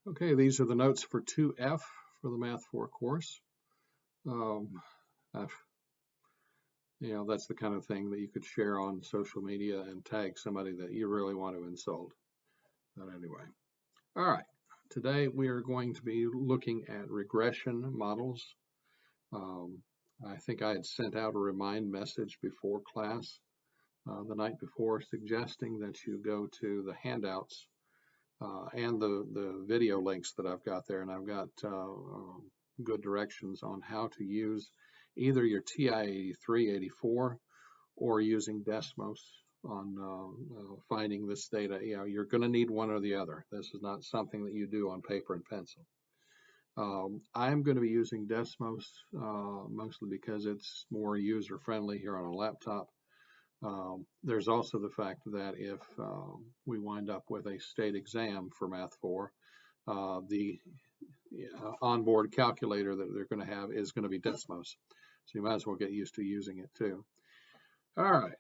Okay, these are the notes for 2F for the Math 4 course. That's the kind of thing that you could share on social media and tag somebody that you really want to insult. But anyway, all right. Today we are going to be looking at regression models. I think I had sent out a remind message before class the night before, suggesting that you go to the handouts and the video links that I've got there, and I've got good directions on how to use either your TI-83, 84, or using Desmos on finding this data. You're going to need one or the other. This is not something that you do on paper and pencil. I'm going to be using Desmos mostly because it's more user-friendly here on a laptop. There's also the fact that if we wind up with a state exam for Math 4, the onboard calculator that they're going to have is going to be Desmos. So you might as well get used to using it too. All right,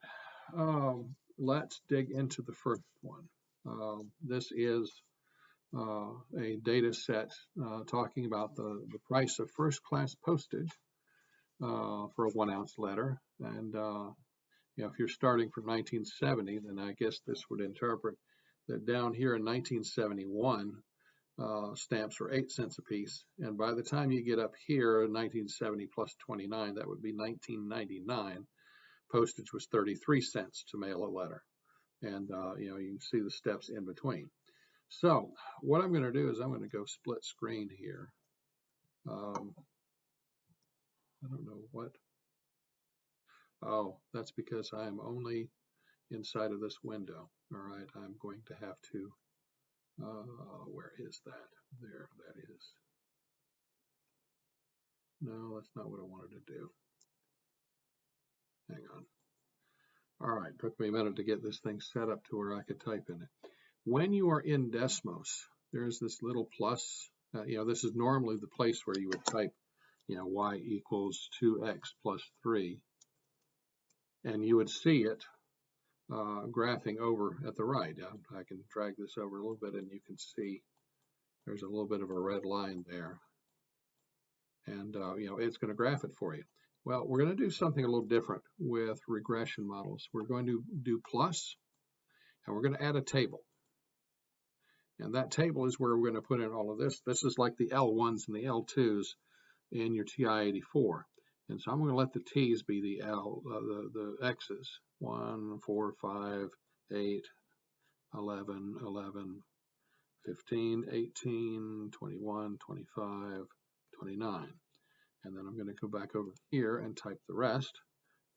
let's dig into the first one. This is a data set talking about the price of first class postage for a 1 ounce letter. And if you're starting from 1970, then I guess this would interpret that down here in 1971, stamps were 8 cents a piece. And by the time you get up here, 1970 plus 29, that would be 1999. Postage was 33 cents to mail a letter. And, you can see the steps in between. So what I'm going to do is I'm going to go split screen here. I don't know what. Oh, that's because I'm only inside of this window. All right, I'm going to have to, where is that? There, that is. No, that's not what I wanted to do. Hang on. All right, took me a minute to get this thing set up to where I could type in it. When you are in Desmos, there's this little plus. This is normally the place where you would type, y equals 2x plus 3. And you would see it graphing over at the right. I can drag this over a little bit and you can see there's a little bit of a red line there. And, it's going to graph it for you. Well, we're going to do something a little different with regression models. We're going to do plus, and we're going to add a table. And that table is where we're going to put in all of this. This is like the L1s and the L2s in your TI-84. And so I'm going to let the T's be the the X's. 1, 4, 5, 8, 11, 11, 15, 18, 21, 25, 29. And then I'm going to go back over here and type the rest.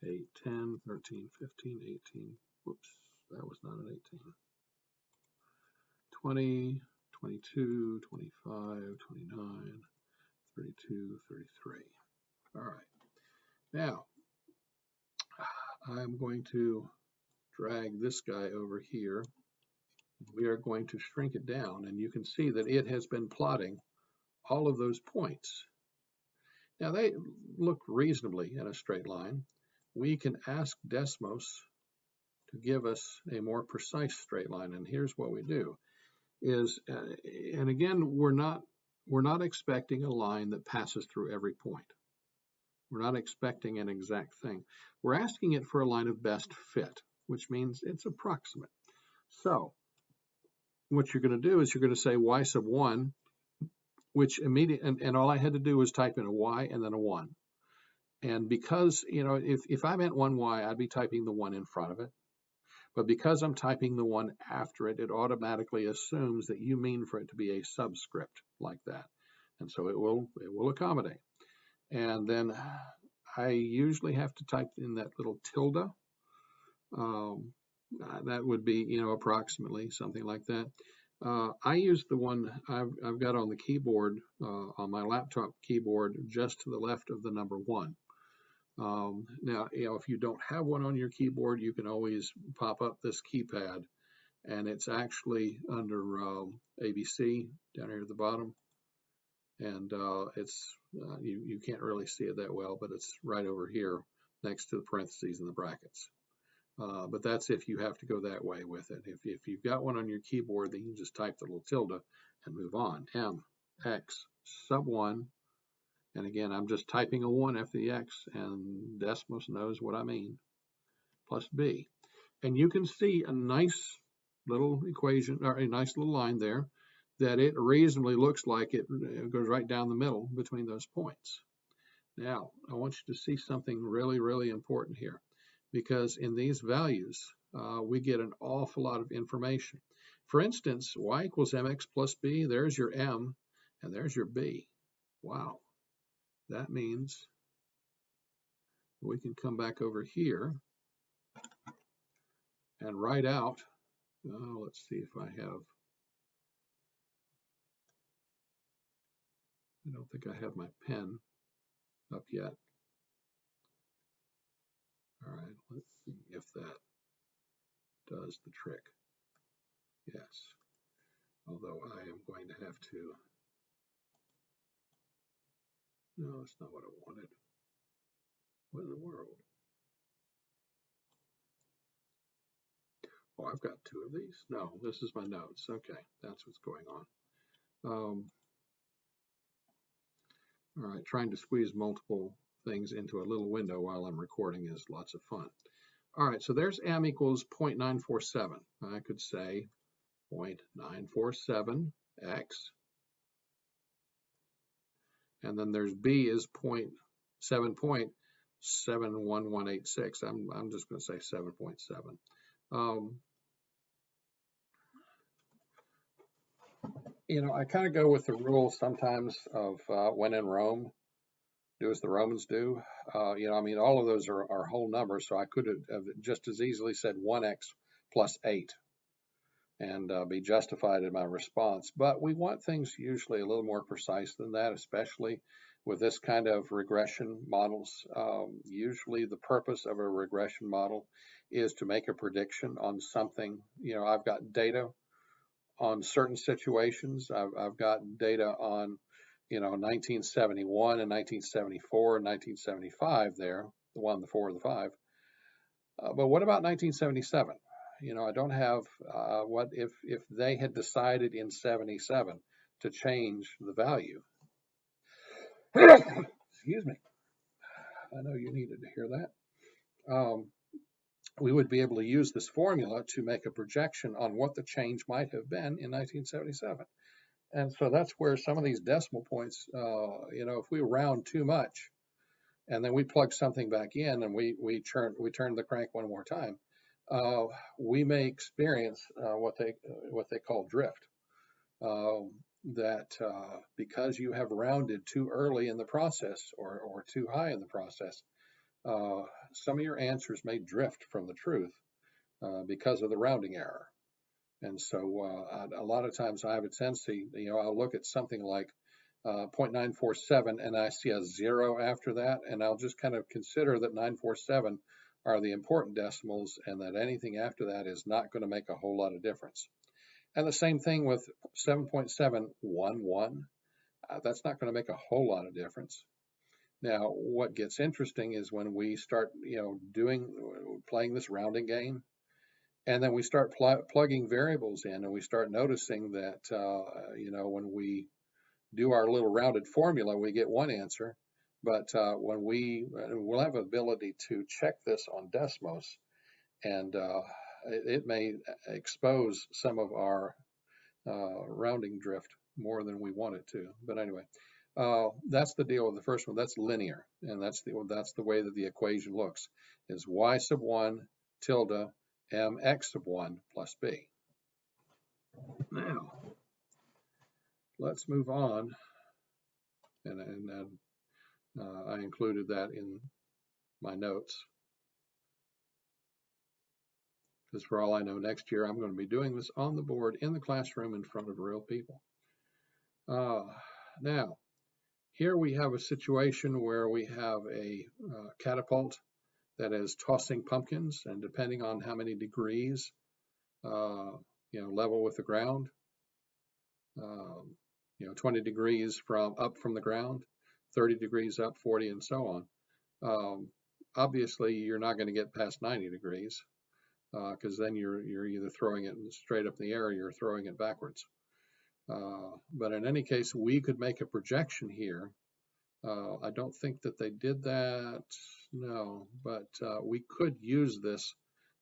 8, 10, 13, 15, 18. Whoops, that was not an 18. 20, 22, 25, 29, 32, 33. All right. Now, I'm going to drag this guy over here. We are going to shrink it down, and you can see that it has been plotting all of those points. Now, they look reasonably in a straight line. We can ask Desmos to give us a more precise straight line, and here's what we do. And again, we're not expecting a line that passes through every point. We're not expecting an exact thing. We're asking it for a line of best fit, which means it's approximate. So what you're going to do is you're going to say y sub 1, which immediately, and all I had to do was type in a y and then a 1. And because, if I meant 1y, I'd be typing the 1 in front of it. But because I'm typing the 1 after it, it automatically assumes that you mean for it to be a subscript like that. And so it will accommodate. And then I usually have to type in that little tilde. That would be, approximately something like that. I use the one I've got on the keyboard, on my laptop keyboard, just to the left of the number 1. Now, if you don't have one on your keyboard, you can always pop up this keypad, and it's actually under ABC down here at the bottom. And it's you can't really see it that well, but it's right over here next to the parentheses and the brackets. But that's if you have to go that way with it. If you've got one on your keyboard, then you can just type the little tilde and move on. M, X, sub 1. And again, I'm just typing a 1 after the X, and Desmos knows what I mean, plus B. And you can see a nice little equation, or a nice little line there, that it reasonably looks like it goes right down the middle between those points. Now, I want you to see something really, really important here, because in these values, we get an awful lot of information. For instance, y equals mx plus b, there's your m, and there's your b. Wow. That means we can come back over here and write out, let's see if I have, I don't think I have my pen up yet. All right, let's see if that does the trick. Yes, although I am going to have to, no, that's not what I wanted. What in the world? Oh, I've got 2 of these. No, this is my notes. Okay, that's what's going on. All right, trying to squeeze multiple things into a little window while I'm recording is lots of fun. All right, so there's m equals 0.947. I could say 0.947 x, and then there's b is 7.71186. I'm just going to say 7.7. You know, I kind of go with the rule sometimes of when in Rome, do as the Romans do. You know, I mean, all of those are whole numbers, so I could have just as easily said 1x plus 8 and be justified in my response. But we want things usually a little more precise than that, especially with this kind of regression models. Usually the purpose of a regression model is to make a prediction on something. You know, I've got data on certain situations. I've got data on, you know, 1971 and 1974 and 1975 there, the 1, the 4, the 5. But what about 1977? You know, I don't have what if they had decided in 77 to change the value. Excuse me. I know you needed to hear that. We would be able to use this formula to make a projection on what the change might have been in 1977. And so that's where some of these decimal points, you know, if we round too much and then we plug something back in and we turn the crank one more time, we may experience what they call drift. That because you have rounded too early in the process or too high in the process, some of your answers may drift from the truth because of the rounding error. And so a lot of times I have a tendency, you know, I'll look at something like 0.947 and I see a 0 after that, and I'll just kind of consider that 947 are the important decimals and that anything after that is not going to make a whole lot of difference. And the same thing with 7.711. That's not going to make a whole lot of difference. Now, what gets interesting is when we start, you know, playing this rounding game, and then we start plugging variables in, and we start noticing that, you know, when we do our little rounded formula, we get one answer. But when we'll have ability to check this on Desmos, and it may expose some of our rounding drift more than we want it to. But anyway, that's the deal with the first one. That's linear, and that's the way that the equation looks, is y sub 1 tilde mx sub 1 plus b. Now, let's move on, and I included that in my notes, because for all I know, next year I'm going to be doing this on the board in the classroom in front of real people. Now, here we have a situation where we have a catapult that is tossing pumpkins, and depending on how many degrees, you know, level with the ground, you know, 20 degrees up from the ground, 30 degrees up, 40, and so on. Obviously, you're not going to get past 90 degrees. because then you're either throwing it straight up in the air or you're throwing it backwards. But in any case, we could make a projection here. I don't think that they did that, no, but we could use this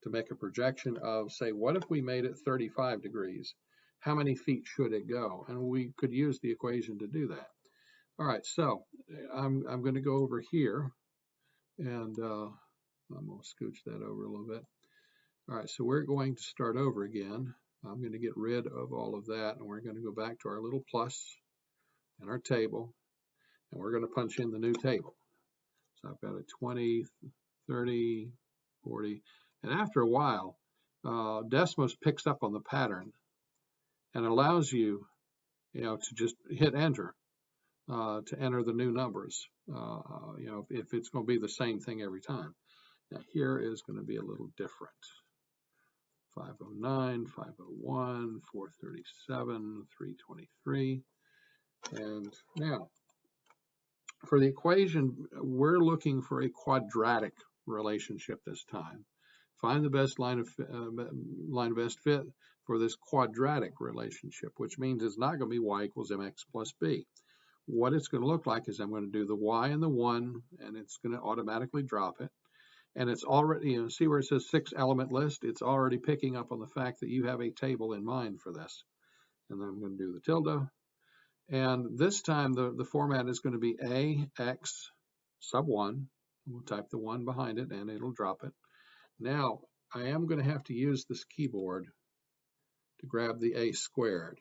to make a projection of, say, what if we made it 35 degrees? How many feet should it go? And we could use the equation to do that. All right, so I'm going to go over here, and I'm going to scooch that over a little bit. All right, so we're going to start over again. I'm going to get rid of all of that, and we're going to go back to our little plus and our table, and we're going to punch in the new table. So I've got a 20, 30, 40, and after a while, Desmos picks up on the pattern and allows you, to just hit enter to enter the new numbers. If it's going to be the same thing every time. Now here is going to be a little different. 509, 501, 437, 323. And now, for the equation, we're looking for a quadratic relationship this time. Find the best line of best fit for this quadratic relationship, which means it's not going to be y equals mx plus b. What it's going to look like is I'm going to do the y and the 1, and it's going to automatically drop it. And it's already, see where it says 6-element list? It's already picking up on the fact that you have a table in mind for this. And then I'm going to do the tilde. And this time the format is going to be ax sub 1. We'll type the 1 behind it and it'll drop it. Now I am going to have to use this keyboard to grab the a squared,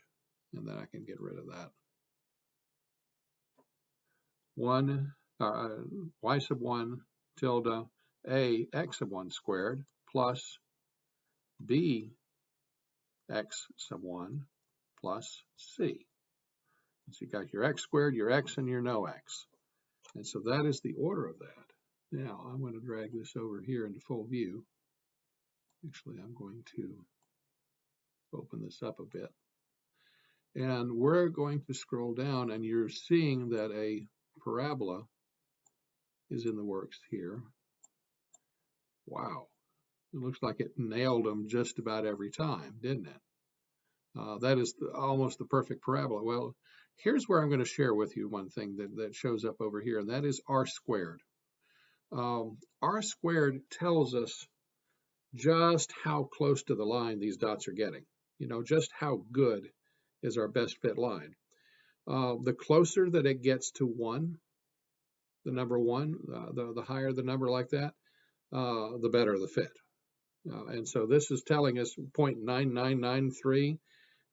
and then I can get rid of that. y sub 1 tilde a x sub 1 squared plus b x sub 1 plus c. So you got your x squared, your x, and your no x. And so that is the order of that. Now I'm going to drag this over here into full view. Actually, I'm going to open this up a bit. And we're going to scroll down, and you're seeing that a parabola is in the works here. Wow. It looks like it nailed them just about every time, didn't it? That is almost the perfect parabola. Well, here's where I'm going to share with you one thing that shows up over here, and that is r squared. R squared tells us just how close to the line these dots are getting. Just how good is our best fit line. The closer that it gets to 1, the number 1, the higher the number like that, the better the fit. And so this is telling us 0.9993.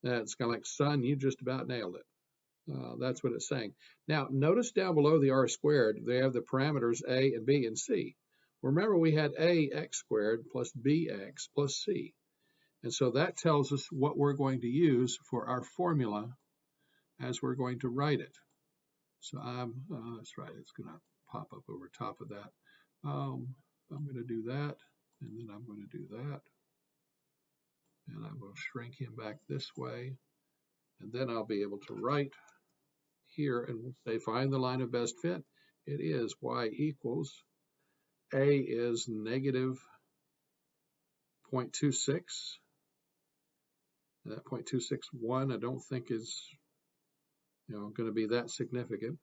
It's kind of like, son, you just about nailed it. That's what it's saying. Now, notice down below the r squared, they have the parameters a and b and c. Remember, we had a x squared plus bx plus c. And so that tells us what we're going to use for our formula as we're going to write it. So that's right, it's going to pop up over top of that. I'm going to do that, and then I'm going to do that. And I will shrink him back this way. And then I'll be able to write here and say, find the line of best fit. It is y equals, a is negative 0.26. That 0.261 I don't think is going to be that significant.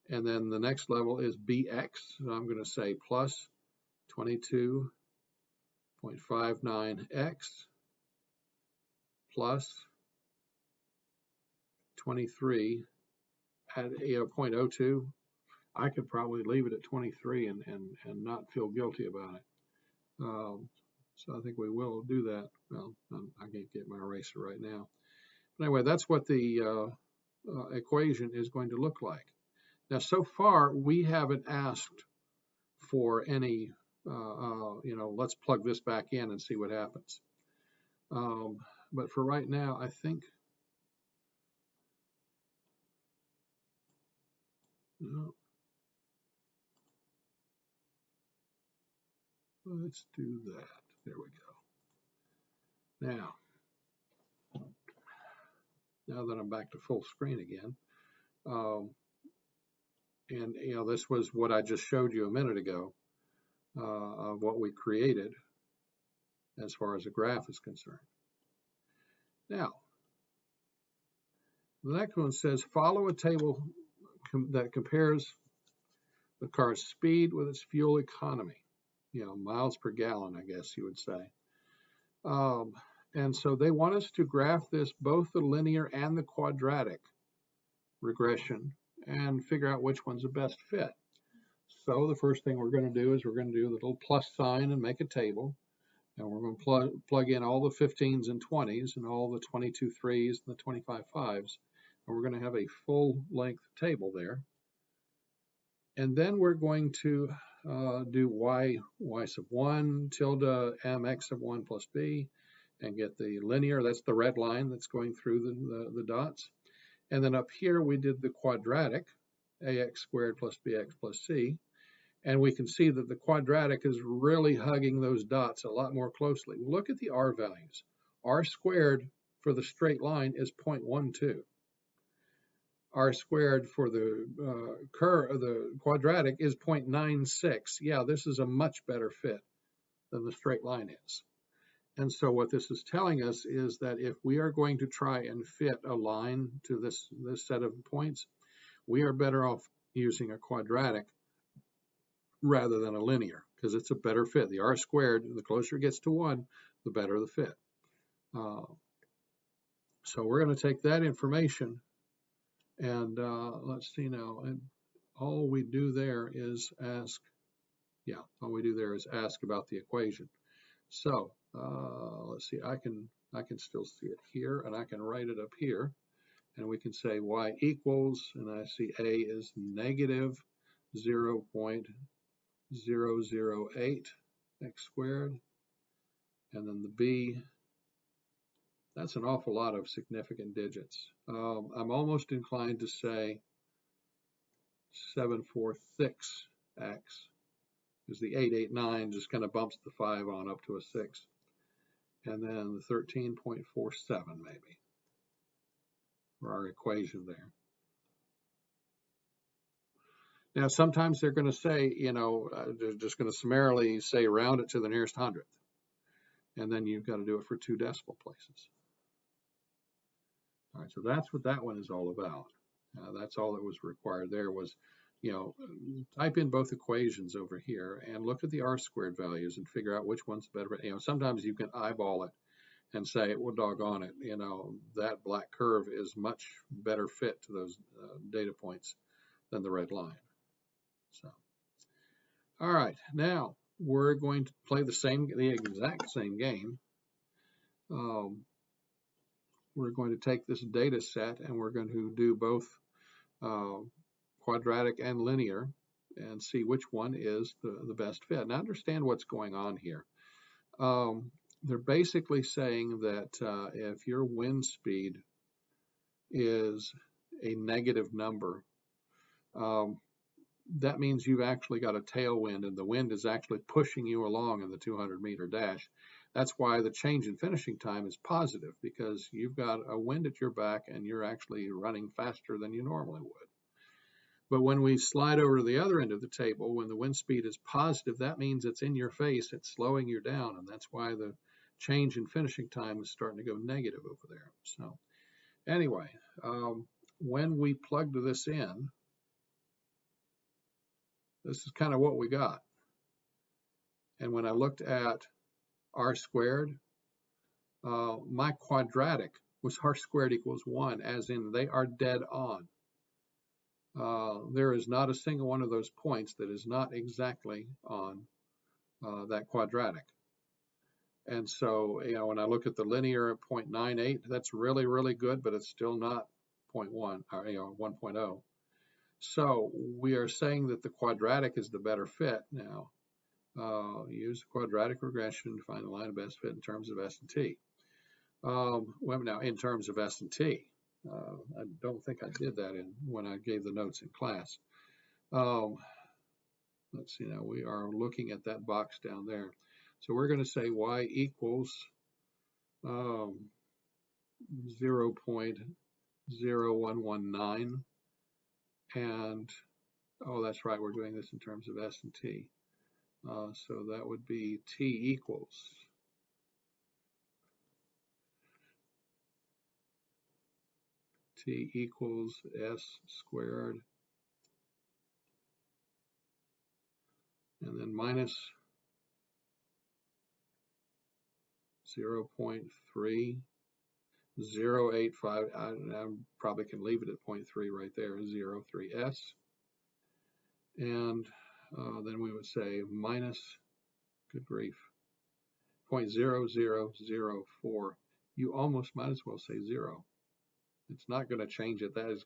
And then the next level is bx. So I'm going to say plus 22.59x plus 23 at 0.02. I could probably leave it at 23 and not feel guilty about it. So I think we will do that. Well, I can't get my eraser right now. But anyway, that's what the equation is going to look like. Now, so far, we haven't asked for any, let's plug this back in and see what happens. But for right now, I think, no. Let's do that. There we go. Now that I'm back to full screen again, and this was what I just showed you a minute ago of what we created. as far as a graph is concerned. Now, the next one says, follow a table that compares the car's speed with its fuel economy. Miles per gallon, I guess you would say. And so they want us to graph this, both the linear and the quadratic regression, and figure out which one's the best fit. So the first thing we're going to do is we're going to do the little plus sign and make a table. And we're going to plug in all the 15s and 20s and all the 22 3s and the 25 5s. And we're going to have a full length table there. And then we're going to do y sub 1 tilde mx sub 1 plus b, and get the linear. That's the red line that's going through the dots. And then up here we did the quadratic, ax squared plus bx plus c. And we can see that the quadratic is really hugging those dots a lot more closely. Look at the r values. R squared for the straight line is 0.12. R squared for the quadratic is 0.96. Yeah, this is a much better fit than the straight line is. And so what this is telling us is that if we are going to try and fit a line to this set of points, we are better off using a quadratic rather than a linear, because it's a better fit. The r squared, the closer it gets to 1, the better the fit. So we're going to take that information and let's see now. And all we do there is ask, ask about the equation. So let's see, I can still see it here, and I can write it up here, and we can say y equals, and I see a is negative 0.008 x squared, and then the b, that's an awful lot of significant digits. I'm almost inclined to say 746x, because the 889 just kind of bumps the 5 on up to a 6. And then the 13.47 maybe for our equation there. Now, sometimes they're going to say, they're just going to summarily say round it to the nearest hundredth. And then you've got to do it for 2 decimal places. All right, so that's what that one is all about. That's all that was required there was, type in both equations over here and look at the r squared values and figure out which one's better. Sometimes you can eyeball it and say, well, doggone it, that black curve is much better fit to those data points than the red line. So, all right, now we're going to play the exact same game. We're going to take this data set and we're going to do both quadratic and linear and see which one is the best fit. Now understand what's going on here. They're basically saying that if your wind speed is a negative number, that means you've actually got a tailwind and the wind is actually pushing you along in the 200-meter dash. That's why the change in finishing time is positive, because you've got a wind at your back and you're actually running faster than you normally would. But when we slide over to the other end of the table, when the wind speed is positive, that means it's in your face, it's slowing you down, and that's why the change in finishing time is starting to go negative over there. So anyway, when we plugged this in, this is kind of what we got. And when I looked at r squared, my quadratic was r squared equals 1, as in they are dead on. There is not a single one of those points that is not exactly on that quadratic. And so, when I look at the linear at 0.98, that's really, really good, but it's still not 0.1 or 1.0. So we are saying that the quadratic is the better fit now. Use quadratic regression to find the line of best fit in terms of S and T. Well, now in terms of S and T, I don't think I did that when I gave the notes in class. Let's see, now we are looking at that box down there. So we're going to say y equals 0.0119, and that's right, we're doing this in terms of S and T. So that would be T equals t equals s squared, and then minus 0.3085. I probably can leave it at 0.3 right there, 0.3s. And then we would say minus, good grief, 0.0004. You almost might as well say 0. It's not going to change it. That is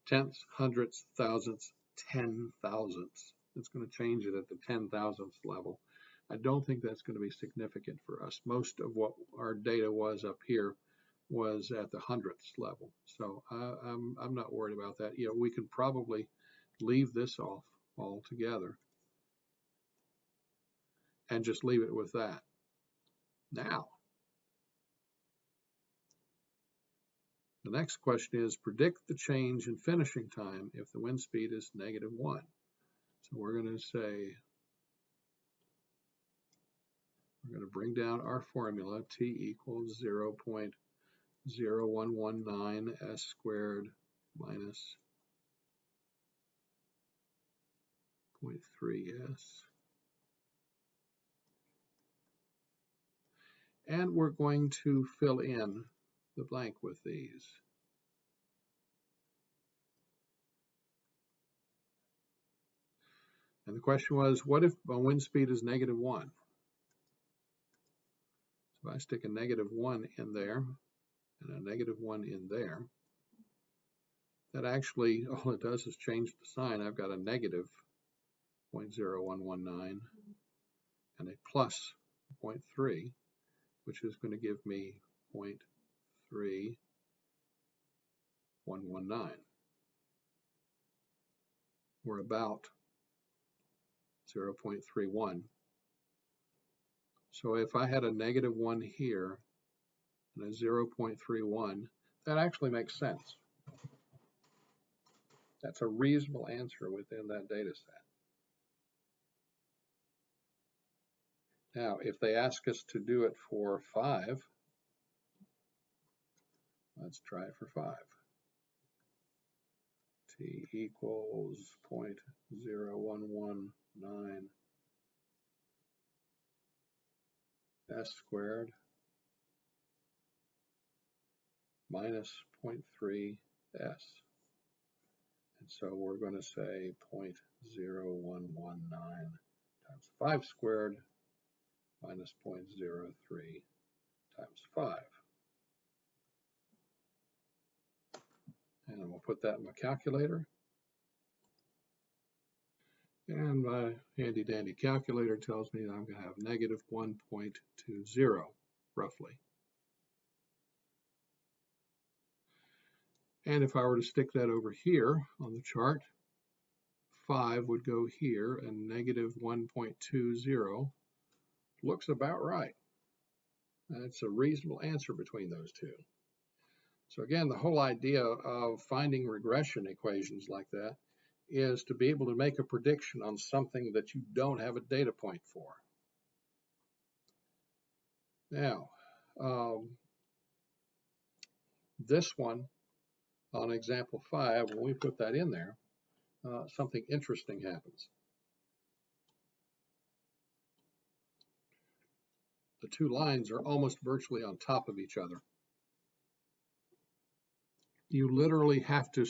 tenths, hundredths, thousandths, 10,000ths. It's going to change it at the 10,000th level. I don't think that's going to be significant for us. Most of what our data was up here was at the hundredths level. So I'm not worried about that. You know, we can probably leave this off altogether and just leave it with that. Now, the next question is predict the change in finishing time if the wind speed is -1. So we're going to say, we're going to bring down our formula, t equals 0.0119 s squared minus 0.3s. And we're going to fill in the blank with these. And the question was, what if a wind speed is -1? So if I stick a -1 in there and a -1 in there, that actually, all it does is change the sign. I've got a negative 0.0119 and a plus 0.3, which is going to give me 0.3119. We're about 0.31. So if I had a -1 here and a 0.31, that actually makes sense. That's a reasonable answer within that data set. Now, if they ask us to do it for 5, let's try it for 5. T equals 0.0119 s squared minus 0.3 s. And so we're going to say 0.0119 times 5 squared minus 0.03 times 5. And we'll put that in my calculator. And my handy dandy calculator tells me that I'm going to have -1.20 roughly. And if I were to stick that over here on the chart, 5 would go here and -1.20 looks about right. That's a reasonable answer between those two. So again, the whole idea of finding regression equations like that is to be able to make a prediction on something that you don't have a data point for. Now, this one on example 5, when we put that in there, something interesting happens. The two lines are almost virtually on top of each other. You literally have to,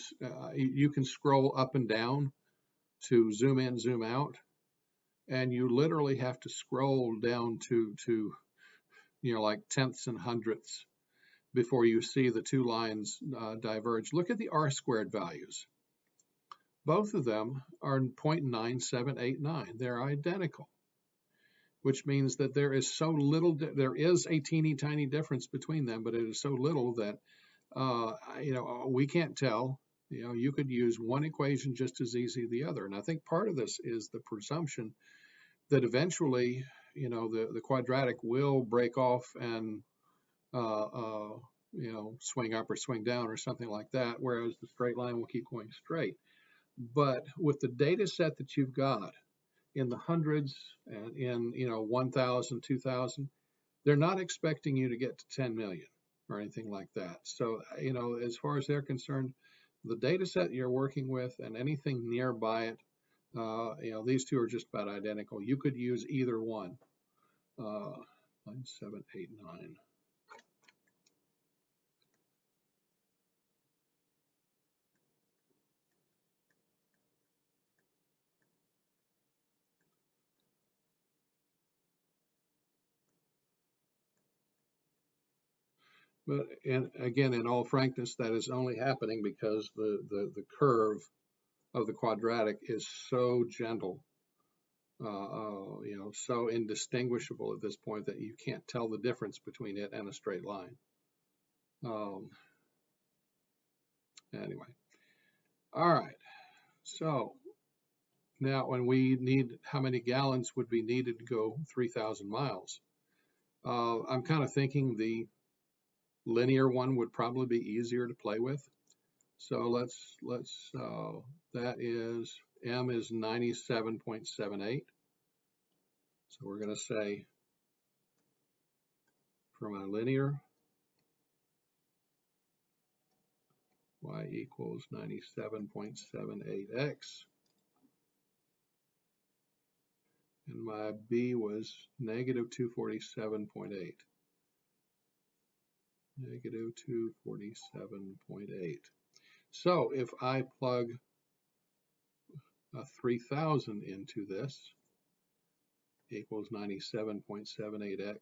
you can scroll up and down to zoom in, zoom out, and you literally have to scroll down to you know, like tenths and hundredths before you see the two lines diverge. Look at the R-squared values. Both of them are 0.9789. They're identical, which means that there is so little, there is a teeny tiny difference between them, but it is so little that you know, we can't tell. You know, you could use one equation just as easy as the other. And I think part of this is the presumption that eventually, you know, the quadratic will break off and, you know, swing up or swing down or something like that, whereas the straight line will keep going straight. But with the data set that you've got in the hundreds and in, you know, 1,000, 2,000, they're not expecting you to get to 10 million. or anything like that. So, as far as they're concerned, the data set you're working with and anything nearby it, these two are just about identical. You could use either one. 9, 7, 8, 9. But again, in all frankness, that is only happening because the curve of the quadratic is so gentle, so indistinguishable at this point that you can't tell the difference between it and a straight line. Anyway, all right. So now when we need, how many gallons would be needed to go 3,000 miles? I'm kind of thinking the linear one would probably be easier to play with. So let's that is, M is 97.78. So we're going to say for my linear, y equals 97.78x. And my B was negative 247.8. Negative 247.8. So if I plug a 3,000 into this, equals 97.78x,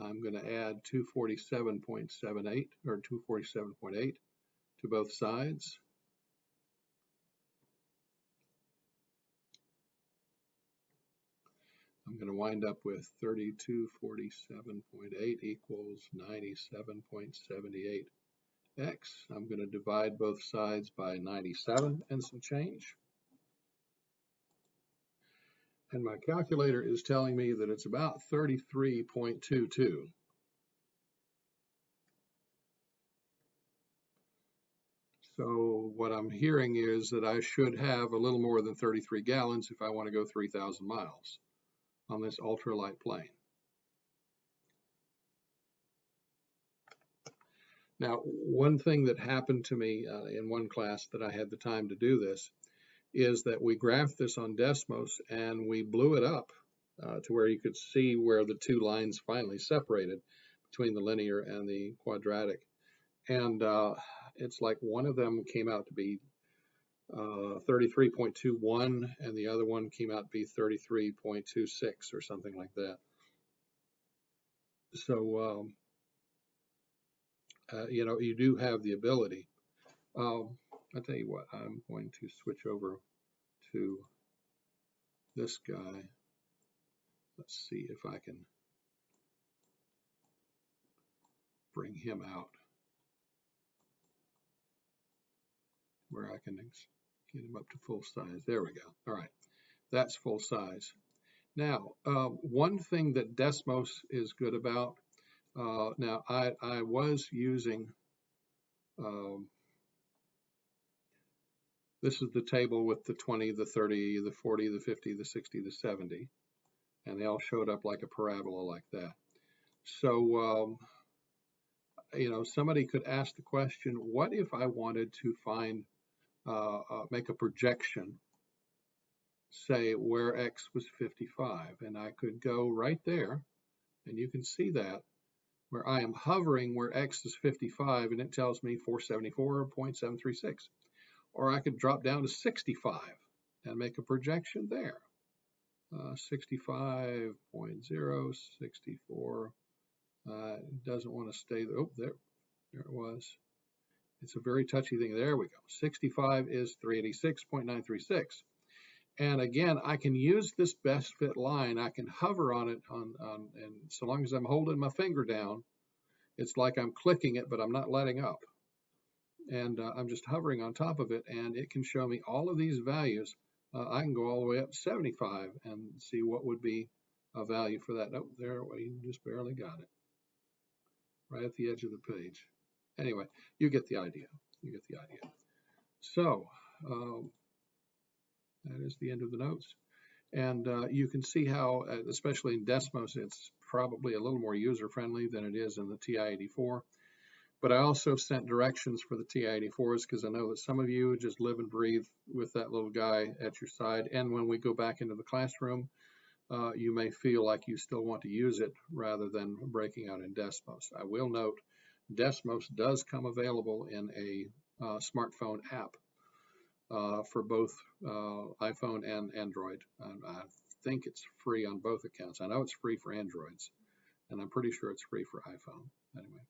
I'm going to add 247.78 or 247.8 to both sides. I'm going to wind up with 3247.8 equals 97.78x. I'm going to divide both sides by 97 and some change. And my calculator is telling me that it's about 33.22. So what I'm hearing is that I should have a little more than 33 gallons if I want to go 3,000 miles on this ultralight plane. Now, one thing that happened to me in one class that I had the time to do this is that we graphed this on Desmos and we blew it up to where you could see where the two lines finally separated between the linear and the quadratic. And it's like one of them came out to be 33.21 and the other one came out to be 33.26 or something like that. So, you do have the ability. I'll tell you what, I'm going to switch over to this guy. Let's see if I can bring him out where I can get him up to full size. There we go. All right, that's full size. Now, one thing that Desmos is good about, now I was using, this is the table with the 20, the 30, the 40, the 50, the 60, the 70, and they all showed up like a parabola like that. So, somebody could ask the question, what if I wanted to find, make a projection, say where x was 55, and I could go right there, and you can see that, where I am hovering where x is 55, and it tells me 474.736. Or I could drop down to 65 and make a projection there. 65.0, 64. It doesn't want to stay there. Oh, there it was. It's a very touchy thing. There we go. 65 is 386.936. And again, I can use this best fit line. I can hover on it, and so long as I'm holding my finger down, it's like I'm clicking it, but I'm not letting up. And I'm just hovering on top of it, and it can show me all of these values. I can go all the way up to 75 and see what would be a value for that. Oh, there, we just barely got it. Right at the edge of the page. Anyway, you get the idea. You get the idea. So, that is the end of the notes. And you can see how, especially in Desmos, it's probably a little more user-friendly than it is in the TI-84. But I also sent directions for the TI-84s because I know that some of you just live and breathe with that little guy at your side. And when we go back into the classroom, you may feel like you still want to use it rather than breaking out in Desmos. I will note Desmos does come available in a smartphone app for both iPhone and Android. I think it's free on both accounts. I know it's free for Androids, and I'm pretty sure it's free for iPhone. Anyway,